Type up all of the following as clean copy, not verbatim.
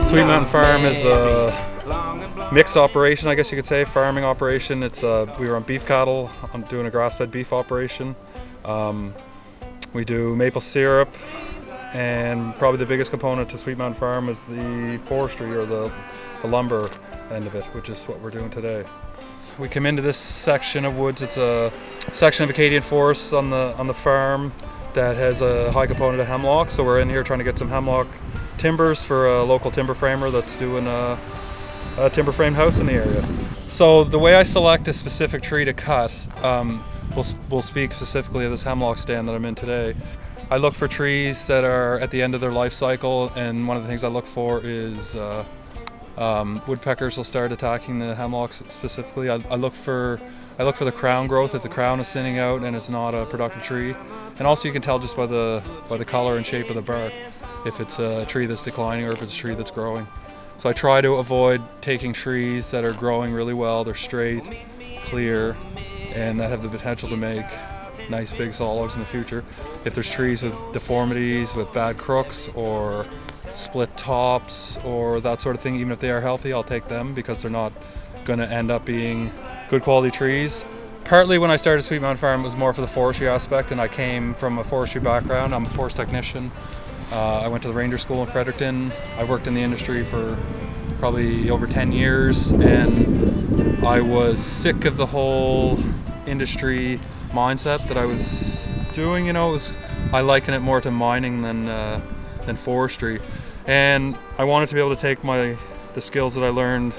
Sweet Mountain Farm is a mixed operation, I guess you could say, farming operation. We run beef cattle. I'm doing a grass-fed beef operation. We do maple syrup, and probably the biggest component to Sweet Mountain Farm is the forestry, or the lumber end of it, which is what we're doing today. We come into this section of woods. It's a section of Acadian forest on the farm that has a high component of hemlock. So we're in here trying to get some hemlock timbers for a local timber framer that's doing a timber frame house in the area. So the way I select a specific tree to cut, we'll speak specifically of this hemlock stand that I'm in today. I look for trees that are at the end of their life cycle, and one of the things I look for is woodpeckers will start attacking the hemlocks specifically. I look for the crown growth, if the crown is thinning out and it's not a productive tree. And also you can tell just by the color and shape of the bark if it's a tree that's declining or if it's a tree that's growing. So I try to avoid taking trees that are growing really well, they're straight, clear, and that have the potential to make nice big sawlogs in the future. If there's trees with deformities, with bad crooks or split tops or that sort of thing, even if they are healthy, I'll take them because they're not going to end up being good quality trees. Partly when I started Sweet Mountain Farm, it was more for the forestry aspect, and I came from a forestry background. I'm a forest technician. I went to the ranger school in Fredericton. I worked in the industry for probably over 10 years, and I was sick of the whole industry mindset that I was doing. I liken it more to mining than forestry, and I wanted to be able to take the skills that I learned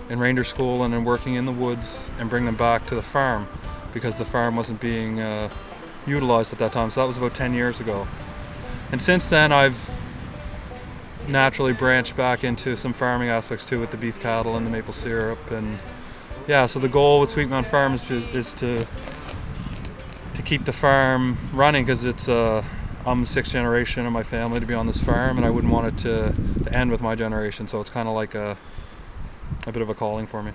in ranger school and in working in the woods and bring them back to the farm, because the farm wasn't being utilized at that time. So that was about 10 years ago. And since then I've naturally branched back into some farming aspects too, with the beef cattle and the maple syrup. And yeah, so the goal with Sweet Mountain Farm is to keep the farm running, because I'm the sixth generation of my family to be on this farm, and I wouldn't want it to end with my generation. So it's kind of like a bit of a calling for me.